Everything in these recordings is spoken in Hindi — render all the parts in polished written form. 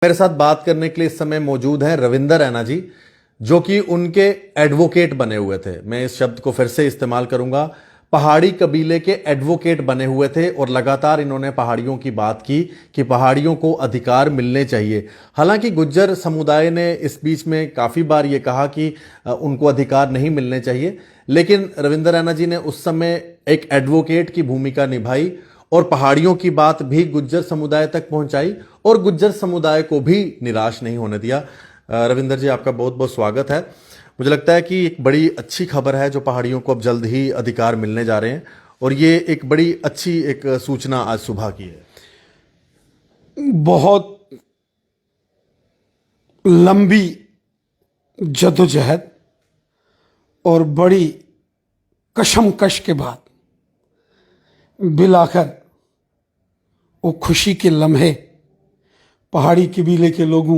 मेरे साथ बात करने के लिए इस समय मौजूद हैं रविंदर रैना जी, जो कि उनके एडवोकेट बने हुए थे। मैं इस शब्द को फिर से इस्तेमाल करूंगा, पहाड़ी कबीले के एडवोकेट बने हुए थे और लगातार इन्होंने पहाड़ियों की बात की कि पहाड़ियों को अधिकार मिलने चाहिए। हालांकि गुज्जर समुदाय ने इस बीच में काफ़ी बार ये कहा कि उनको अधिकार नहीं मिलने चाहिए, लेकिन रविंदर रैना जी ने उस समय एक एडवोकेट की भूमिका निभाई और पहाड़ियों की बात भी गुज्जर समुदाय तक पहुंचाई और गुज्जर समुदाय को भी निराश नहीं होने दिया। रविंदर जी, आपका बहुत बहुत स्वागत है। मुझे लगता है कि एक बड़ी अच्छी खबर है जो पहाड़ियों को अब जल्द ही अधिकार मिलने जा रहे हैं, और ये एक बड़ी अच्छी एक सूचना आज सुबह की है। बहुत लंबी जद्दोजहद और बड़ी कशमकश के बाद बिलाखिर वो खुशी के लम्हे पहाड़ी कबीले के लोगों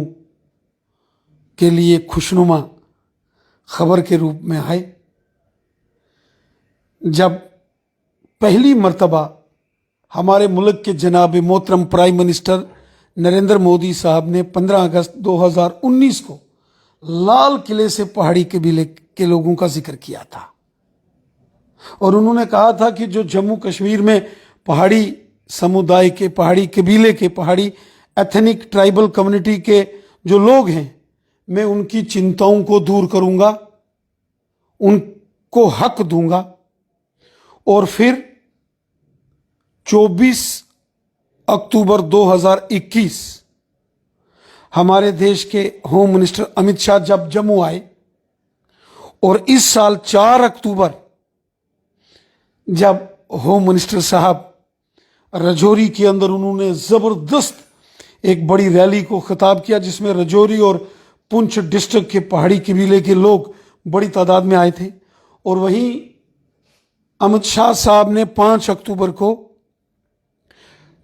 के लिए खुशनुमा खबर के रूप में आए। जब पहली मर्तबा हमारे मुल्क के जनाब मोहतरम प्राइम मिनिस्टर नरेंद्र मोदी साहब ने 15 अगस्त 2019 को लाल किले से पहाड़ी कबीले के लोगों का जिक्र किया था, और उन्होंने कहा था कि जो जम्मू कश्मीर में पहाड़ी समुदाय के, पहाड़ी कबीले के, पहाड़ी एथनिक ट्राइबल कम्युनिटी के जो लोग हैं, मैं उनकी चिंताओं को दूर करूंगा, उनको हक दूंगा। और फिर 24 अक्टूबर 2021 हमारे देश के होम मिनिस्टर अमित शाह जब जम्मू आए, और इस साल 4 अक्टूबर जब होम मिनिस्टर साहब रजौरी के अंदर उन्होंने जबरदस्त एक बड़ी रैली को खिताब किया, जिसमें रजौरी और पुंछ डिस्ट्रिक्ट के पहाड़ी कबीले के लोग बड़ी तादाद में आए थे। और वहीं अमित शाह साहब ने 5 अक्टूबर को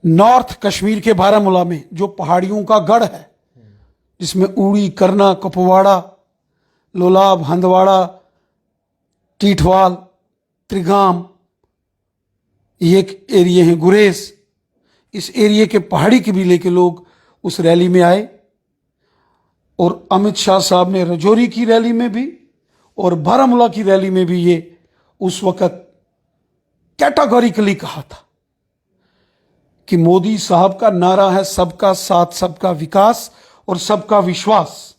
नॉर्थ कश्मीर के बारामूला में, जो पहाड़ियों का गढ़ है, जिसमें उड़ी, करना, कुपवाड़ा, लोलाब, हंदवाड़ा, टीठवाल, त्रिगाम, ये एक एरिया है, गुरेज, इस एरिया के पहाड़ी कबीले के लोग उस रैली में आए। और अमित शाह साहब ने रजौरी की रैली में भी और बारामूला की रैली में भी ये उस वक्त कैटेगोरिकली कहा था कि मोदी साहब का नारा है सबका साथ, सबका विकास और सबका विश्वास।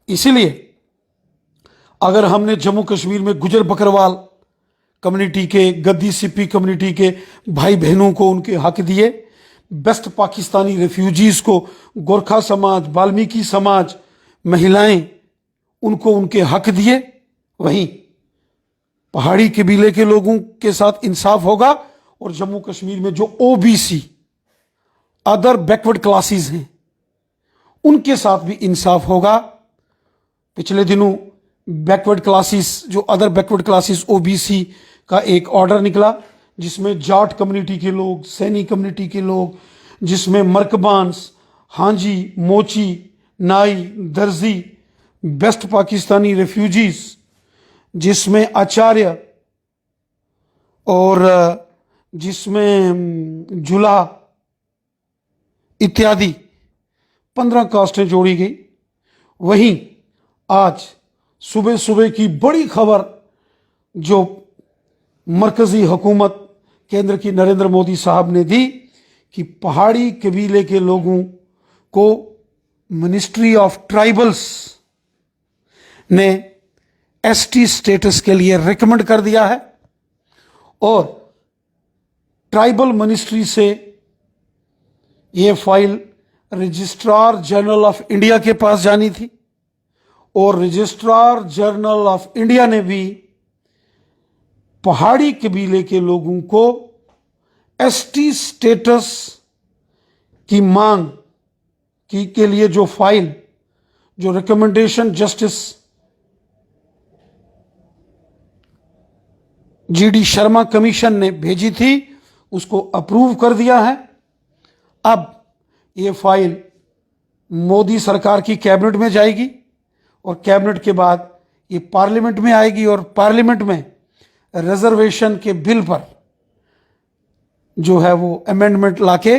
इसीलिए अगर हमने जम्मू कश्मीर में गुजर बकरवाल कम्युनिटी के, गद्दी सिप्पी कम्युनिटी के भाई बहनों को उनके हक दिए, वेस्ट पाकिस्तानी रेफ्यूजीज को, गोरखा समाज, वाल्मीकि समाज, महिलाएं, उनको उनके हक दिए, वहीं पहाड़ी कबीले के लोगों के साथ इंसाफ होगा। और जम्मू कश्मीर में जो ओबीसी, अदर बैकवर्ड क्लासेस हैं, उनके साथ भी इंसाफ होगा। पिछले दिनों बैकवर्ड क्लासेस, जो अदर बैकवर्ड क्लासेस ओबीसी का एक ऑर्डर निकला, जिसमें जाट कम्युनिटी के लोग, सैनी कम्युनिटी के लोग, जिसमें मर्कबांस, हांजी, मोची, नाई, दर्जी, वेस्ट पाकिस्तानी रेफ्यूजीज, जिसमें आचार्य और जिसमें जुला इत्यादि 15 कास्टें जोड़ी गई। वहीं आज सुबह सुबह की बड़ी खबर जो मरकजी हुकूमत केंद्र की नरेंद्र मोदी साहब ने दी कि पहाड़ी कबीले के लोगों को मिनिस्ट्री ऑफ ट्राइबल्स ने एसटी स्टेटस के लिए रिकमेंड कर दिया है, और ट्राइबल मिनिस्ट्री से यह file registrar general of India के पास जानी थी, और रजिस्ट्रार जनरल ऑफ इंडिया ने भी पहाड़ी कबीले के लोगों को एसटी स्टेटस की मांग की के लिए जो फाइल, जो recommendation justice GD Sharma commission ने भेजी थी, उसको अप्रूव कर दिया है। अब यह फाइल मोदी सरकार की कैबिनेट में जाएगी, और कैबिनेट के बाद ये पार्लियामेंट में आएगी, और पार्लियामेंट में रिजर्वेशन के बिल पर जो है वो अमेंडमेंट लाके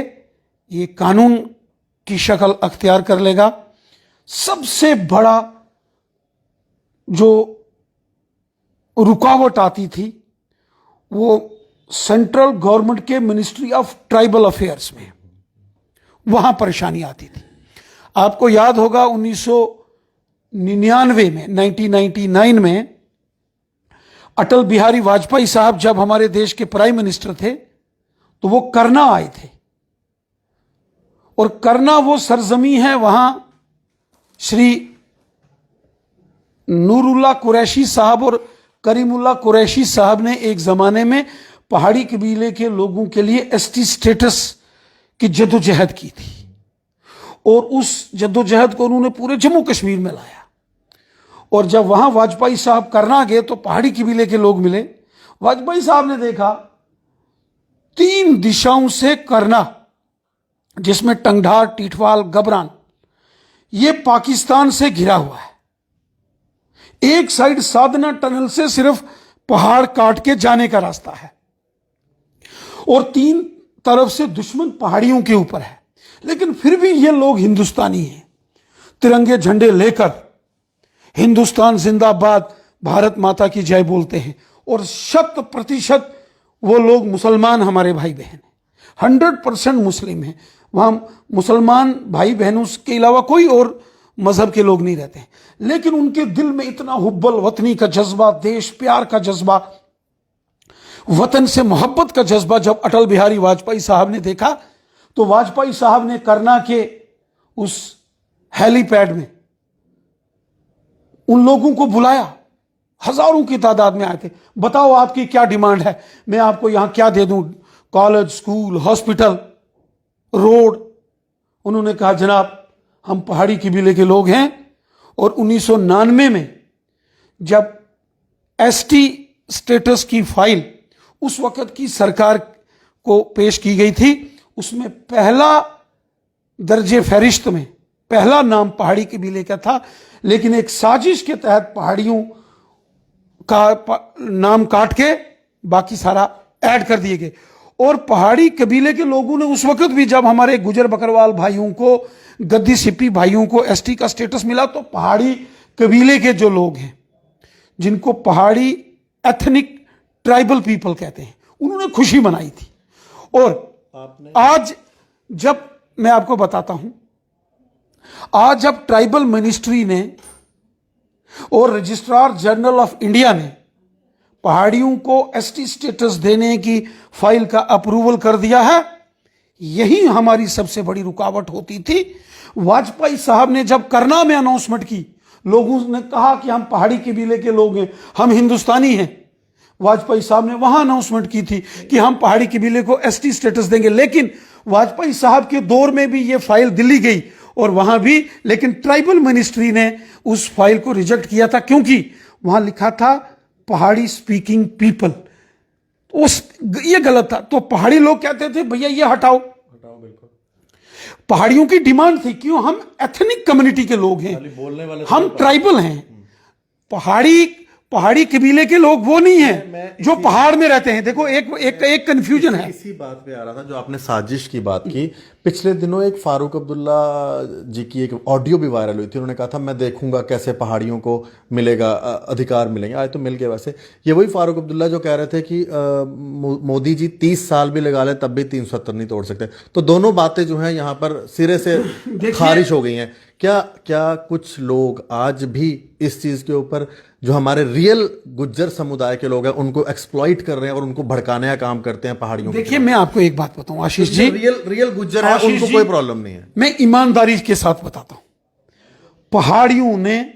ये कानून की शक्ल अख्तियार कर लेगा। सबसे बड़ा जो रुकावट आती थी वो सेंट्रल गवर्नमेंट के मिनिस्ट्री ऑफ ट्राइबल अफेयर्स में, वहां परेशानी आती थी। आपको याद होगा 1999 में 1999 में अटल बिहारी वाजपेयी साहब जब हमारे देश के प्राइम मिनिस्टर थे तो वो करना आए थे, और करना वो सरजमी है, वहां श्री नूरुल्लाह कुरैशी साहब और करीमुल्लाह कुरैशी साहब ने एक जमाने में पहाड़ी कबीले के लोगों के लिए एसटी स्टेटस की जद्दोजहद की थी, और उस जद्दोजहद को उन्होंने पूरे जम्मू कश्मीर में लाया। और जब वहां वाजपेयी साहब करना गए तो पहाड़ी कबीले के लोग मिले। वाजपेयी साहब ने देखा 3 दिशाओं से करना, जिसमें टंगढार, टीठवाल, गबरान, ये पाकिस्तान से घिरा हुआ है। एक साइड साधना टनल से सिर्फ पहाड़ काट के जाने का रास्ता है, और 3 तरफ से दुश्मन पहाड़ियों के ऊपर है। लेकिन फिर भी ये लोग हिंदुस्तानी हैं, तिरंगे झंडे लेकर हिंदुस्तान जिंदाबाद, भारत माता की जय बोलते हैं, और 100% वो लोग मुसलमान हमारे भाई बहन हैं, 100% मुस्लिम हैं। वहां मुसलमान भाई बहनों के अलावा कोई और मजहब के लोग नहीं रहते हैं, लेकिन उनके दिल में इतना हुब्बल वतनी का जज्बा, देश प्यार का जज्बा, वतन से मोहब्बत का जज्बा जब अटल बिहारी वाजपेयी साहब ने देखा तो वाजपेयी साहब ने करना के उस हेलीपैड में उन लोगों को बुलाया, हजारों की तादाद में आए थे। बताओ आपकी क्या डिमांड है, मैं आपको यहां क्या दे दूं, कॉलेज, स्कूल, हॉस्पिटल, रोड। उन्होंने कहा जनाब हम पहाड़ी कबीले के लोग हैं, और 1999 में जब एसटी स्टेटस की फाइल उस वक्त की सरकार को पेश की गई थी, उसमें पहला दर्जे फहरिस्त में पहला नाम पहाड़ी कबीले का था, लेकिन एक साजिश के तहत पहाड़ियों का नाम काट के बाकी सारा ऐड कर दिए गए। और पहाड़ी कबीले के लोगों ने उस वक्त भी, जब हमारे गुजर बकरवाल भाइयों को, गद्दी सिप्पी भाइयों को एसटी का स्टेटस मिला, तो पहाड़ी कबीले के जो लोग हैं, जिनको पहाड़ी एथनिक ट्राइबल पीपल कहते हैं, उन्होंने खुशी मनाई थी। और आज जब मैं आपको बताता हूं, आज जब ट्राइबल मिनिस्ट्री ने और रजिस्ट्रार जनरल ऑफ इंडिया ने पहाड़ियों को एसटी स्टेटस देने की फाइल का अप्रूवल कर दिया है, यही हमारी सबसे बड़ी रुकावट होती थी। वाजपेयी साहब ने जब करना में अनाउंसमेंट की, लोगों ने कहा कि हम पहाड़ी कबीले के लोग हैं, हम हिंदुस्तानी हैं। वाजपेयी साहब ने वहां अनाउंसमेंट की थी कि हम पहाड़ी कबीले को एसटी स्टेटस देंगे, लेकिन वाजपेयी साहब के दौर में भी ये फाइल दिल्ली गई और वहां भी, लेकिन ट्राइबल मिनिस्ट्री ने उस फाइल को रिजेक्ट किया था, क्योंकि वहां लिखा था पहाड़ी स्पीकिंग पीपल। ये गलत था। तो पहाड़ी लोग कहते थे भैया ये हटाओ, बिल्कुल। पहाड़ियों की डिमांड थी, क्यों, हम एथनिक कम्युनिटी के लोग हैं, बोलने वाले हम ट्राइबल हैं। पहाड़ी कबीले के लोग वो नहीं हैं जो पहाड़ में रहते हैं। देखो एक कंफ्यूजन है। इसी बात पे आ रहा था जो आपने साजिश की बात की। पिछले दिनों एक फारूक अब्दुल्ला जी की एक ऑडियो भी वायरल हुई थी। उन्होंने कहा था मैं देखूंगा कैसे पहाड़ियों को मिलेगा, अधिकार मिलेंगे। आज तो मिल गए। वैसे ये वही फारूक अब्दुल्ला जो कह रहे थे कि मोदी जी 30 साल भी लगा ले तब भी 370 नहीं तोड़ सकते। तो दोनों बातें जो हैं यहाँ पर सिरे से खारिज हो गई हैं। क्या कुछ लोग आज भी इस चीज के ऊपर, जो हमारे रियल गुज्जर समुदाय के लोग हैं, उनको एक्सप्लॉइट कर रहे हैं और उनको भड़काने का काम करते हैं पहाड़ियों? देखिए मैं आपको एक बात बताऊं आशीष जी, रियल गुज्जर है, उनको कोई प्रॉब्लम नहीं है। मैं ईमानदारी के साथ बताता हूं, पहाड़ियों ने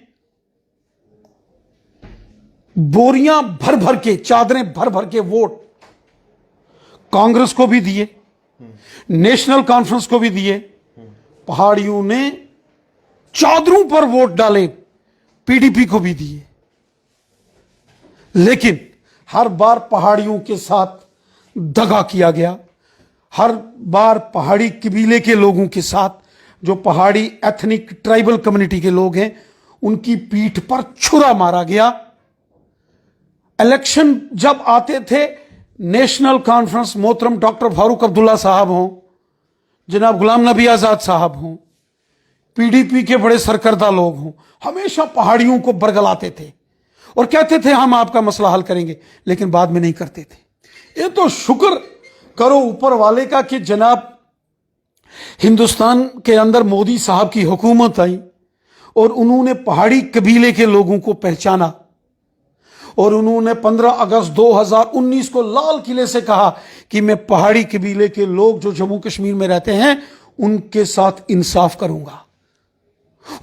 बोरियां भर भर के, चादरें भर भर के वोट कांग्रेस को भी दिए, नेशनल कॉन्फ्रेंस को भी दिए। पहाड़ियों ने चादरों पर वोट डाले, पीडीपी को भी दिए। लेकिन हर बार पहाड़ियों के साथ दगा किया गया। हर बार पहाड़ी कबीले के लोगों के साथ, जो पहाड़ी एथनिक ट्राइबल कम्युनिटी के लोग हैं, उनकी पीठ पर छुरा मारा गया। इलेक्शन जब आते थे, नेशनल कॉन्फ्रेंस मोहतरम डॉक्टर फारूक अब्दुल्ला साहब हों, जनाब गुलाम नबी आजाद साहब हों, पीडीपी के बड़े सरकर्दा लोग हों, हमेशा पहाड़ियों को बरगलाते थे और कहते थे हम आपका मसला हल करेंगे, लेकिन बाद में नहीं करते थे। ये तो शुक्र करो ऊपर वाले का कि जनाब हिंदुस्तान के अंदर मोदी साहब की हुकूमत आई और उन्होंने पहाड़ी कबीले के लोगों को पहचाना और उन्होंने 15 अगस्त 2019 को लाल किले से कहा कि मैं पहाड़ी कबीले के लोग जो जम्मू कश्मीर में रहते हैं उनके साथ इंसाफ करूंगा।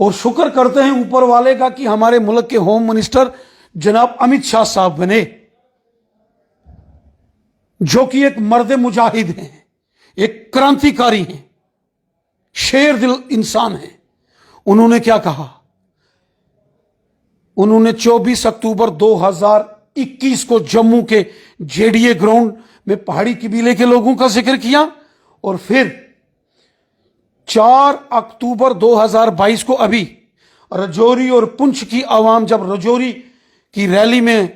और शुक्र करते हैं ऊपर वाले का कि हमारे मुल्क के होम मिनिस्टर जनाब अमित शाह साहब बने, जो कि एक मर्द मुजाहिद हैं, एक क्रांतिकारी हैं, शेर दिल इंसान हैं। उन्होंने क्या कहा? उन्होंने 24 अक्टूबर 2021 को जम्मू के जेडीए ग्राउंड में पहाड़ी कबीले के लोगों का जिक्र किया और फिर 4 अक्टूबर 2022 को अभी रजौरी और पुंछ की आवाम जब रजौरी की रैली में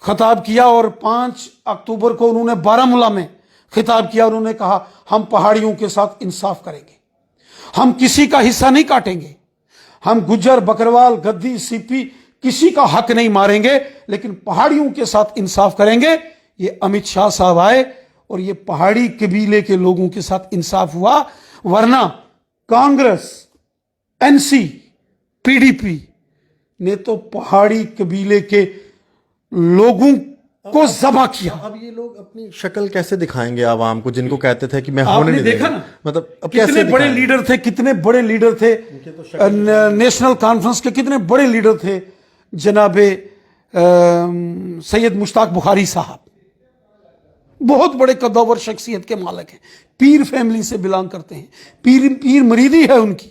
खिताब किया और 5 अक्टूबर को उन्होंने बारामूला में खिताब किया। उन्होंने कहा हम पहाड़ियों के साथ इंसाफ करेंगे, हम किसी का हिस्सा नहीं काटेंगे, हम गुज्जर बकरवाल गद्दी सीपी किसी का हक नहीं मारेंगे, लेकिन पहाड़ियों के साथ इंसाफ करेंगे। ये अमित शाह साहब आए और ये पहाड़ी कबीले के लोगों के साथ इंसाफ हुआ, वरना कांग्रेस, एनसी, पीडीपी ने तो पहाड़ी कबीले के लोगों को जबा किया। अब ये लोग अपनी शक्ल कैसे दिखाएंगे आवाम को, जिनको कहते थे कि मैं होने आपने नहीं देखा देंगे? ना, मतलब अब कितने कैसे बड़े दिखाएंगे? लीडर थे, कितने बड़े लीडर थे, नेशनल कॉन्फ्रेंस के कितने बड़े लीडर थे। जनाबे सैयद मुश्ताक बुखारी साहब बहुत बड़े कद्दावर शख्सियत के मालिक हैं, पीर फैमिली से बिलोंग करते हैं, पीर मरीदी है उनकी,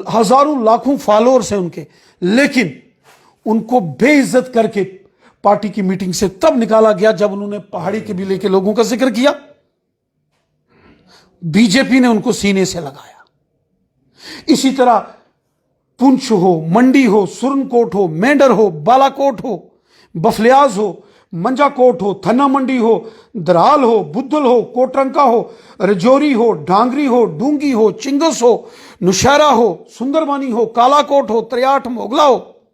हजारों लाखों फॉलोअर्स हैं उनके, लेकिन उनको बेइज्जत करके पार्टी की मीटिंग से तब निकाला गया जब उन्होंने पहाड़ी कबीले के लोगों का जिक्र किया। बीजेपी ने उनको सीने से लगाया। इसी तरह पुंछ हो, मंडी हो, सुरनकोट हो, मेंढर हो, बालाकोट हो, बफलियाज हो, मंजाकोट हो, थन्ना मंडी हो, दराल हो, बुद्धल हो, कोटरंका हो, रजौरी हो, डांगरी हो, डूंगी हो, चिंगस हो, नुशहरा हो, सुंदरबानी हो, कालाकोट हो, त्रियाठ मोगला हो,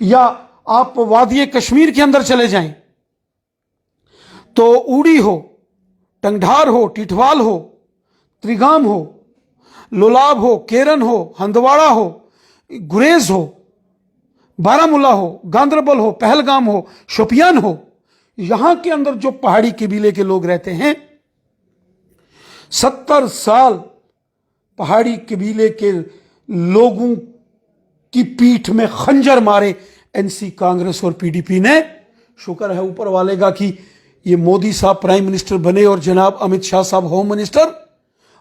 या आप वादिये कश्मीर के अंदर चले जाएं तो ऊड़ी हो, टंगढार हो, टिठवाल हो, त्रिगाम हो, लोलाब हो, केरन हो, हंदवाड़ा हो, गुरेज हो, बारामूला हो, गांदरबल हो, पहलगाम हो, शोपियान हो, यहां के अंदर जो पहाड़ी कबीले के लोग रहते हैं, 70 साल पहाड़ी कबीले के लोगों की पीठ में खंजर मारे एनसी, कांग्रेस और पीडीपी ने। शुक्र है ऊपर वाले का कि ये मोदी साहब प्राइम मिनिस्टर बने और जनाब अमित शाह साहब होम मिनिस्टर,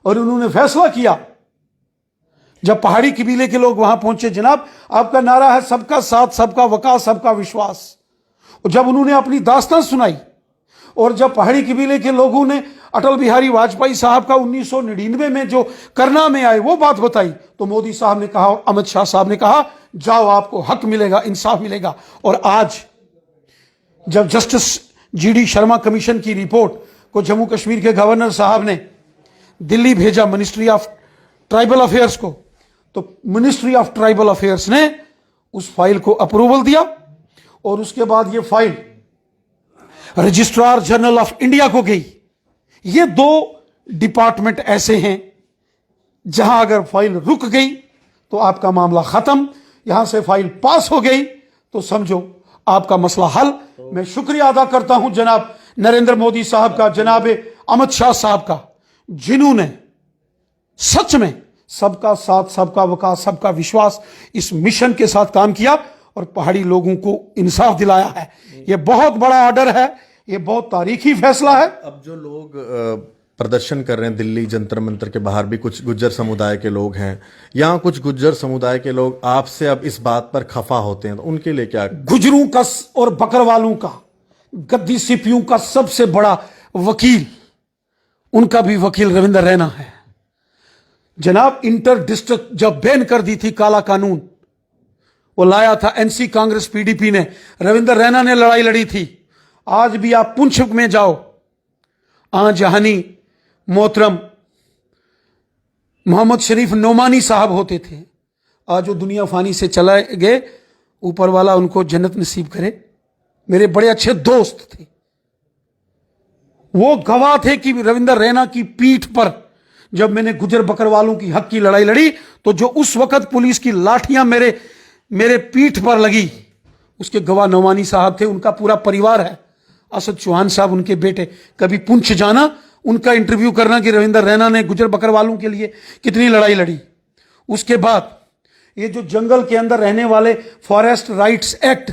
और उन्होंने फैसला किया जब पहाड़ी कबीले के लोग वहां पहुंचे, जनाब आपका नारा है सबका साथ, सबका वकास, सबका विश्वास। और जब उन्होंने अपनी दास्तान सुनाई और जब पहाड़ी कबीले के लोगों ने अटल बिहारी वाजपेयी साहब का 1999 में जो करना में आए वो बात बताई, तो मोदी साहब ने कहा और अमित शाह साहब ने कहा जाओ आपको हक मिलेगा, इंसाफ मिलेगा। और आज जब जस्टिस जीडी शर्मा कमीशन की रिपोर्ट को जम्मू कश्मीर के गवर्नर साहब ने दिल्ली भेजा मिनिस्ट्री ऑफ ट्राइबल अफेयर्स को, तो मिनिस्ट्री ऑफ ट्राइबल अफेयर्स ने उस फाइल को अप्रूवल दिया और उसके बाद ये file registrar general of India को गई। ये 2 डिपार्टमेंट ऐसे हैं जहां अगर फाइल रुक गई तो आपका मामला खत्म, यहां से फाइल पास हो गई तो समझो आपका मसला हल। मैं शुक्रिया अदा करता हूं जनाब नरेंद्र मोदी साहब का, जनाब अमित शाह साहब का, जिन्होंने सच में सबका साथ, सबका वकास, सबका विश्वास इस मिशन के साथ काम किया और पहाड़ी लोगों को इंसाफ दिलाया है। यह बहुत बड़ा ऑर्डर है, यह बहुत तारीखी फैसला है। अब जो लोग प्रदर्शन कर रहे हैं दिल्ली जंतर मंतर के बाहर भी कुछ गुज्जर समुदाय के लोग हैं, यहाँ कुछ गुज्जर समुदाय के लोग आपसे अब इस बात पर खफा होते हैं, तो उनके लिए क्या? गुजरों का और बकरवालों का, गद्दी सिपियों का सबसे बड़ा वकील, उनका भी वकील रविंदर रैना है। जनाब इंटर डिस्ट्रिक्ट जब बैन कर दी थी काला कानून, वो लाया था एनसी, कांग्रेस, पीडीपी ने, रविंदर रैना ने लड़ाई लड़ी थी। आज भी आप पुंछ में जाओ, जहानी मोहतरम मोहम्मद शरीफ नोमानी साहब होते थे, आज वो दुनिया फानी से चला गए, ऊपर वाला उनको जन्नत नसीब करे। मेरे बड़े अच्छे दोस्त थे, वो गवाह थे कि रविंदर रैना की पीठ पर जब मैंने गुजर बकरवालों की हक की लड़ाई लड़ी तो जो उस वक्त पुलिस की लाठियां मेरे पीठ पर लगी, उसके गवाह नोमानी साहब थे। उनका पूरा परिवार है, असद चौहान साहब उनके बेटे। कभी पुंछ जाना, उनका इंटरव्यू करना कि रविंदर रैना ने गुजर बकरवालों के लिए कितनी लड़ाई लड़ी। उसके बाद ये जो जंगल के अंदर रहने वाले फॉरेस्ट राइट्स एक्ट,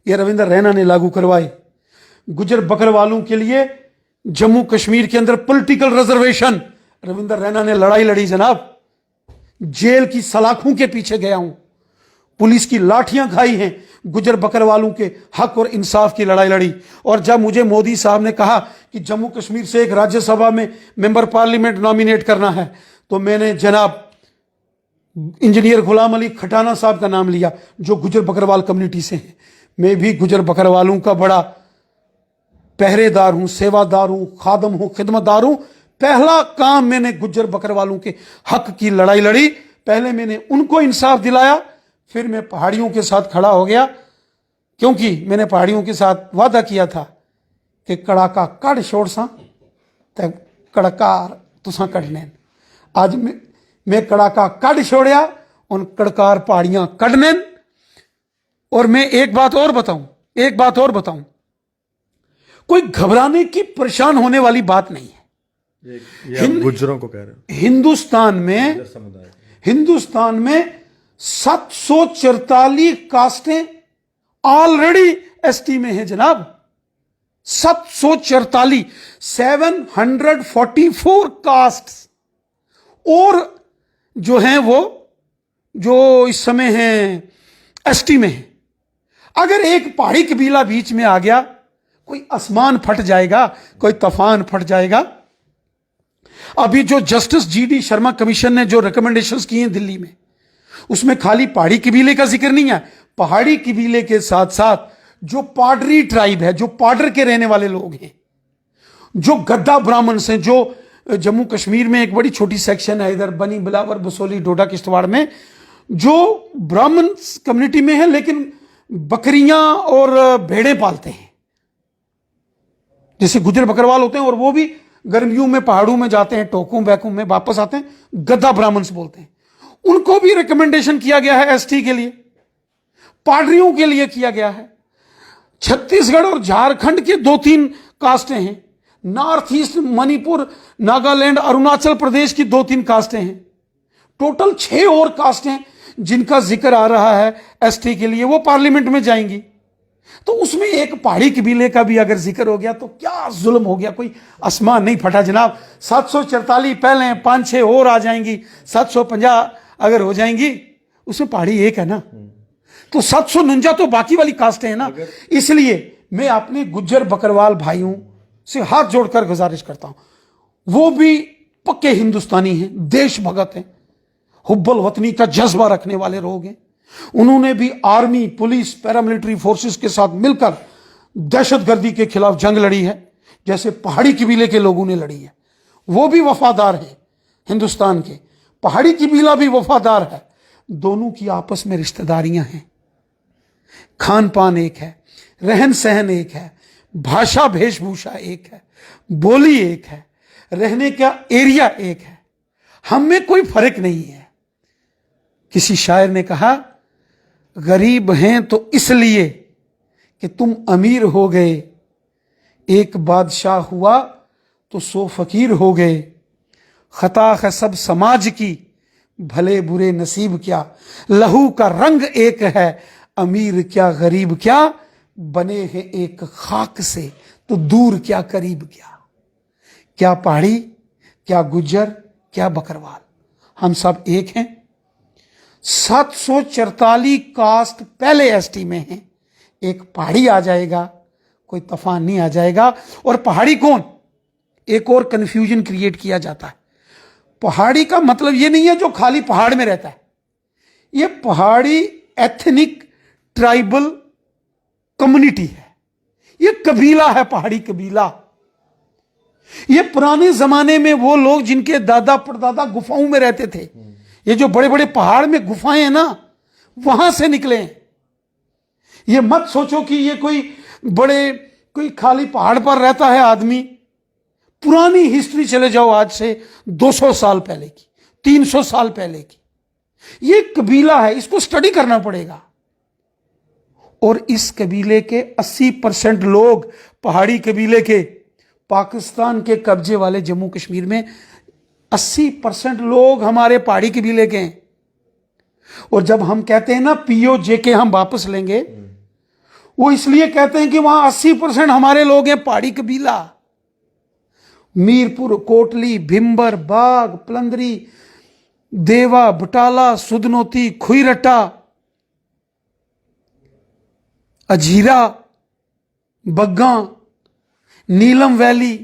ये रविंदर रैना ने लागू करवाए। गुजर बकरवालों के लिए जम्मू कश्मीर के अंदर पॉलिटिकल रिजर्वेशन, रविंदर रैना ने लड़ाई लड़ी जनाब। जेल की सलाखों के पीछे गया हूं, पुलिस की लाठियां खाई हैं, गुजर बकरवालों के हक और इंसाफ की लड़ाई लड़ी। और जब मुझे मोदी साहब ने कहा कि जम्मू कश्मीर से एक राज्यसभा में मेंबर पार्लियामेंट नॉमिनेट करना है, तो मैंने जनाब इंजीनियर गुलाम अली खटाना साहब का नाम लिया, जो गुजर बकरवाल कम्युनिटी से हैं। मैं भी गुजर बकरवालों का बड़ा पहरेदार हूं, सेवादार हूं, खादम हूं, खिदमतदार हूं। पहला काम मैंने गुजर बकरवालों के हक की लड़ाई लड़ी। पहले मैंने उनको इंसाफ दिलाया, फिर मैं पहाड़ियों के साथ खड़ा हो गया, क्योंकि मैंने पहाड़ियों के साथ वादा किया था कि कड़ाका कड़ छोड़ सा ते कड़कार तुसा कड़ने। आज मैं कड़ाका कड़ छोड़िया, उन कड़कार पहाड़ियां कड़ने। और मैं एक बात और बताऊं, कोई घबराने की, परेशान होने वाली बात नहीं है। ये आप गुजरों को कह रहे हो। हिंदुस्तान में 744 कास्टें ऑलरेडी एसटी में है जनाब। 744, 744 कास्ट और जो हैं वो जो इस समय हैं एसटी में है। अगर एक पहाड़ी कबीला बीच में आ गया, कोई आसमान फट जाएगा, कोई तूफान फट जाएगा। अभी जो जस्टिस जीडी शर्मा कमीशन ने जो रिकमेंडेशंस किए हैं दिल्ली में, उसमें खाली पहाड़ी कबीले का जिक्र नहीं है। पहाड़ी कबीले के साथ साथ जो पाडरी ट्राइब है, जो पाडर के रहने वाले लोग हैं, जो गद्दा ब्राह्मण हैं, जो जम्मू कश्मीर में एक बड़ी छोटी सेक्शन है इधर बनी बिलावर बसोली डोडा किश्तवाड़ में, जो ब्राह्मण कम्युनिटी में है लेकिन बकरियां और भेड़ें पालते हैं, जैसे गुजर बकरवाल होते हैं, और वो भी गर्मियों में पहाड़ों में जाते हैं, टोकों बैकों में वापस आते हैं, गद्दा ब्राह्मण्स बोलते हैं। उनको भी रिकमेंडेशन किया गया है एसटी के लिए, पाडरियों के लिए किया गया है। छत्तीसगढ़ और झारखंड के 2-3 कास्टें हैं, नॉर्थ ईस्ट मणिपुर नागालैंड अरुणाचल प्रदेश की 2-3 कास्टें हैं, टोटल 6 और कास्टें जिनका जिक्र आ रहा है एसटी के लिए, वो पार्लियामेंट में जाएंगी। तो उसमें एक पहाड़ी कबीले का भी अगर जिक्र हो गया तो क्या जुल्म हो गया, कोई आसमान नहीं फटा जनाब। 744 पहले 5-6 और आ जाएंगी, 750 अगर हो जाएंगी, उसमें पहाड़ी एक है ना, तो 749 तो बाकी वाली कास्टें हैं ना। इसलिए मैं अपने गुज्जर बकरवाल भाइयों से हाथ जोड़कर गुजारिश करता हूं, वो भी पक्के हिंदुस्तानी हैं, देशभगत हैं, हुब्बल वतनी का जज्बा रखने वाले लोग हैं। उन्होंने भी आर्मी, पुलिस, पैरामिलिट्री फोर्सेस के साथ मिलकर दहशतगर्दी के खिलाफ जंग लड़ी है, जैसे पहाड़ी कबीले के लोगों ने लड़ी है। वो भी वफादार हैं हिंदुस्तान के, पहाड़ी कबीला भी वफादार है। दोनों की आपस में रिश्तेदारियां हैं, खान पान एक है, रहन सहन एक है, भाषा वेशभूषा एक है, बोली एक है, रहने का एरिया एक है, हम में कोई फर्क नहीं है। किसी शायर ने कहा, गरीब हैं तो इसलिए कि तुम अमीर हो गए, एक बादशाह हुआ तो 100 फकीर हो गए। खता है सब समाज की, भले बुरे नसीब क्या, लहू का रंग एक है, अमीर क्या गरीब क्या, बने हैं एक खाक से तो दूर क्या करीब क्या। क्या पहाड़ी, क्या गुज्जर, क्या बकरवाल, हम सब एक हैं। 744 कास्ट पहले एसटी में हैं, एक पहाड़ी आ जाएगा, कोई तूफान नहीं आ जाएगा। और पहाड़ी कौन, एक और कंफ्यूजन क्रिएट किया जाता है। पहाड़ी का मतलब ये नहीं है जो खाली पहाड़ में रहता है, ये पहाड़ी एथनिक ट्राइबल कम्युनिटी है, ये कबीला है, पहाड़ी कबीला। ये पुराने जमाने में वो लोग जिनके दादा परदादा गुफाओं में रहते थे, ये जो बड़े बड़े पहाड़ में गुफाएं हैं ना, वहां से निकले हैं। ये मत सोचो कि ये कोई खाली पहाड़ पर रहता है आदमी। पुरानी हिस्ट्री चले जाओ, आज से 200 साल पहले की, 300 साल पहले की। ये कबीला है, इसको स्टडी करना पड़ेगा। और इस कबीले के 80% लोग, पहाड़ी कबीले के, पाकिस्तान के कब्जे वाले जम्मू कश्मीर में 80% लोग हमारे पहाड़ी कबीले के हैं। और जब हम कहते हैं ना पीओजे के हम वापस लेंगे, वो इसलिए कहते हैं कि वहां 80% हमारे लोग हैं पहाड़ी कबीला। मीरपुर, कोटली, भिंबर, बाग, पलंदरी, देवा, बटाला, सुदनोती, खुईरट्टा, अजीरा, बग्गा, नीलम वैली,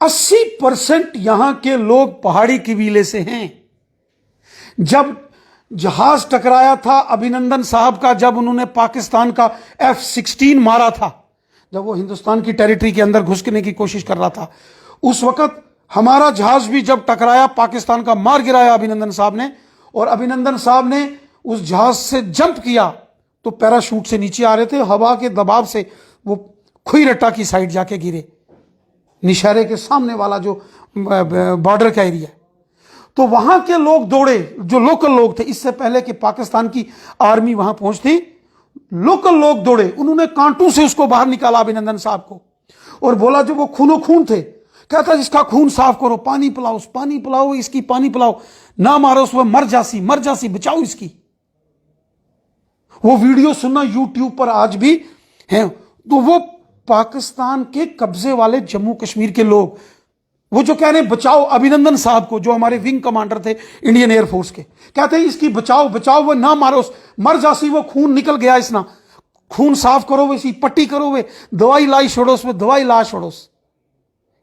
80% यहां के लोग पहाड़ी कबीले से हैं। जब जहाज टकराया था अभिनंदन साहब का, जब उन्होंने पाकिस्तान का F-16 मारा था, जब वो हिंदुस्तान की टेरिटरी के अंदर घुसने की कोशिश कर रहा था, उस वक्त हमारा जहाज भी जब टकराया, पाकिस्तान का मार गिराया अभिनंदन साहब ने। और अभिनंदन साहब ने उस जहाज से जंप किया तो पैराशूट से नीचे आ रहे थे, हवा के दबाव से वो खुईरट्टा की साइड जाके गिरे, निशारे के सामने वाला जो बॉर्डर का एरिया। तो वहां के लोग दौड़े, जो लोकल लोग थे, इससे पहले कि पाकिस्तान की आर्मी वहां पहुंचती, लोकल लोग दौड़े, उन्होंने कांटों से उसको बाहर निकाला अभिनंदन साहब को, और बोला जो वो खूनो खून थे, कहता इसका खून साफ करो, पानी पिलाओ, इसकी पानी पिलाओ, ना मारो उसको, मर जासी, बचाओ इसकी। वो वीडियो सुनना यूट्यूब पर आज भी है। तो वो पाकिस्तान के कब्जे वाले जम्मू कश्मीर के लोग, वो जो कह रहे हैं बचाओ अभिनंदन साहब को, जो हमारे विंग कमांडर थे इंडियन एयरफोर्स के, कहते हैं इसकी बचाओ, वो ना मारो, मर जासी, वो खून निकल गया इसना, खून साफ करो, वो इसी पट्टी करो, वे दवाई लाई छोड़ोस, वो दवाई ला छोड़ोस।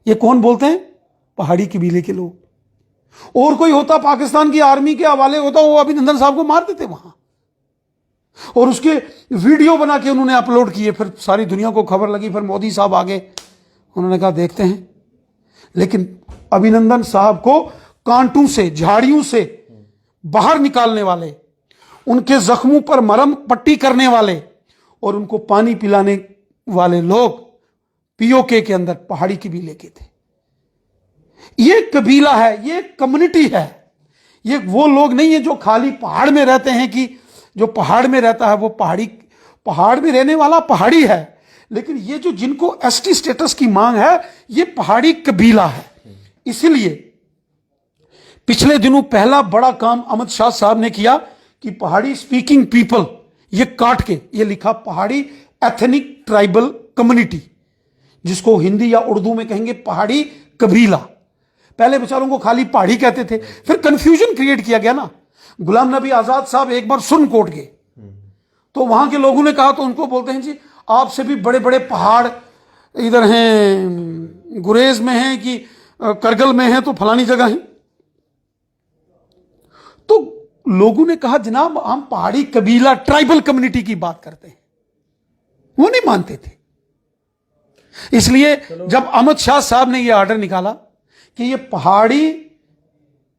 ये कौन बोलते हैं? पहाड़ी कबीले के लोग। और कोई होता पाकिस्तान की आर्मी के हवाले होता, वो अभिनंदन साहब को मार देते वहां। और उसके वीडियो बना के उन्होंने अपलोड किए, फिर सारी दुनिया को खबर लगी, फिर मोदी साहब आ गए, उन्होंने कहा देखते हैं। लेकिन अभिनंदन साहब को कांटों से, झाड़ियों से बाहर निकालने वाले, उनके जख्मों पर मरहम पट्टी करने वाले और उनको पानी पिलाने वाले लोग पीओके के अंदर पहाड़ी कबीले के थे। ये कबीला है, ये कम्युनिटी है। ये वो लोग नहीं है जो खाली पहाड़ में रहते हैं, कि जो पहाड़ में रहता है वो पहाड़ में रहने वाला पहाड़ी है, लेकिन ये जो जिनको एसटी स्टेटस की मांग है, ये पहाड़ी कबीला है। इसीलिए पिछले दिनों पहला बड़ा काम अमित शाह साहब ने किया कि पहाड़ी स्पीकिंग पीपल, ये काट के ये लिखा पहाड़ी एथनिक ट्राइबल कम्युनिटी, जिसको हिंदी या उर्दू में कहेंगे पहाड़ी कबीला। पहले बेचारों को खाली पहाड़ी कहते थे, फिर कंफ्यूजन क्रिएट किया गया ना। गुलाम नबी आजाद साहब एक बार सुन कोट गए, तो वहां के लोगों ने कहा, तो उनको बोलते हैं जी आपसे भी बड़े बड़े पहाड़ इधर हैं, गुरेज में हैं कि करगिल में हैं, तो फलानी जगह है। तो लोगों ने कहा जनाब हम पहाड़ी कबीला ट्राइबल कम्युनिटी की बात करते हैं, वो नहीं मानते थे। इसलिए जब अमित शाह साहब ने यह ऑर्डर निकाला कि यह पहाड़ी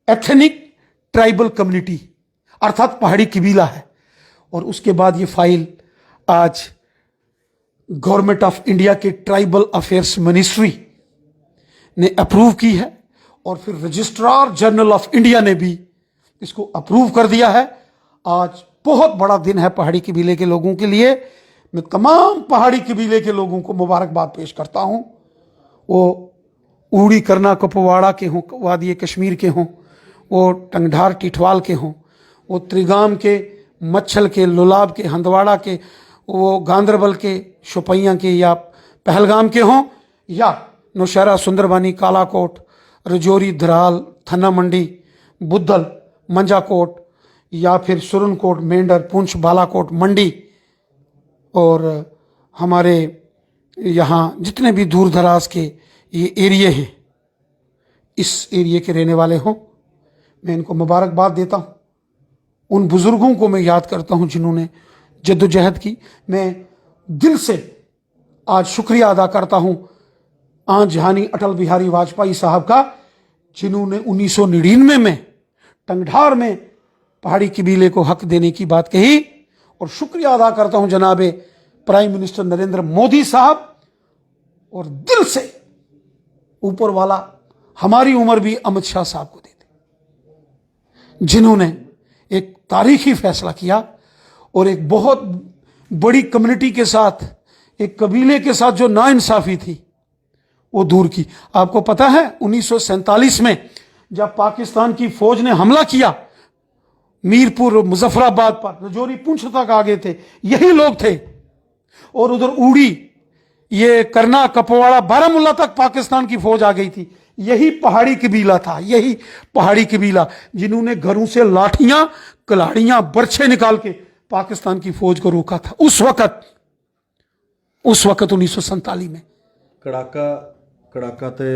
एथनिक ट्राइबल कम्युनिटी अर्थात पहाड़ी कबीला है, और उसके बाद यह फाइल आज गवर्नमेंट ऑफ इंडिया के ट्राइबल अफेयर्स मिनिस्ट्री ने अप्रूव की है, और फिर रजिस्ट्रार जनरल ऑफ इंडिया ने भी इसको अप्रूव कर दिया है। आज बहुत बड़ा दिन है पहाड़ी कबीले के लोगों के लिए। मैं तमाम पहाड़ी कबीले के लोगों को मुबारकबाद पेश करता हूं, वो ऊड़ी, करना, कुपवाड़ा के हों, वादी कश्मीर के हों, वो टंगढार टिठवाल के हों, वो त्रिगाम के, मच्छल के, लोलाब के, हंदवाड़ा के, वो गांदरबल के, शोपियां के, या पहलगाम के हों, या नौशहरा, सुंदरबानी, कालाकोट, रजौरी, धराल, थन्ना मंडी, बुद्धल, मंजाकोट, या फिर सुरनकोट, मेंढर, पुंछ, बालाकोट, मंडी, और हमारे यहाँ जितने भी दूर दराज के ये एरिए हैं, इस एरिए के रहने वाले हों, मैं इनको मुबारकबाद देता हूँ। उन बुजुर्गों को मैं याद करता हूँ जिन्होंने जद्दोजहद की। मैं दिल से आज शुक्रिया अदा करता हूँ आंच जहानी अटल बिहारी वाजपेयी साहब का, जिन्होंने 1999 में टंगढार में पहाड़ी कबीले को हक देने की बात कही। और शुक्रिया अदा करता हूं जनाबे प्राइम मिनिस्टर नरेंद्र मोदी साहब, और दिल से ऊपर वाला हमारी उम्र भी अमित शाह साहब को दे दे, जिन्होंने एक तारीखी फैसला किया और एक बहुत बड़ी कम्युनिटी के साथ, एक कबीले के साथ जो नाइंसाफी थी वो दूर की। आपको पता है 1947 में जब पाकिस्तान की फौज ने हमला किया मीरपुर मुजफ्फराबाद पर, रजौरी पुंछ तक आ गए थे, यही लोग थे। और उधर उड़ी, ये करना, कपवाड़ा, बारामूला तक पाकिस्तान की फौज आ गई थी। यही पहाड़ी कबीला था, यही पहाड़ी कबीला जिन्होंने घरों से लाठियां, कलाड़ियां, बर्छे निकाल के पाकिस्तान की फौज को रोका था उस वक्त 1947 में। कड़ाका ते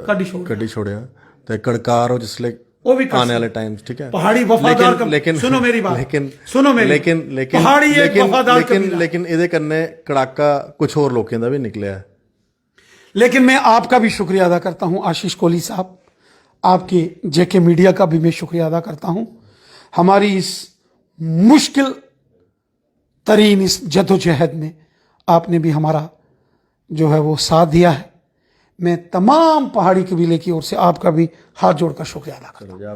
कड्डी छोड़िया ते कड़कार हो जिसले वो भी आने वाले टाइम्स, ठीक है। पहाड़ी वफादार लेकिन सुनो मेरी बात, लेकिन सुनो मेरी, लेकिन पहाड़ी एक वफादार कबीला। लेकिन इहदे कन्ने कड़ाका कुछ होर लोकें दा भी निकलिया है। लेकिन मैं आपका भी शुक्रिया अदा करता हूं आशीष कोहली साहब, आपके जेके मीडिया का भी मैं शुक्रिया अदा करता हूं। हमारी इस मुश्किल तरीन इस जद्दोजहद में आपने भी हमारा जो है वो साथ दिया है। मैं तमाम पहाड़ी कबीले की ओर से आपका भी हाथ जोड़कर शुक्रिया अदा करता हूं।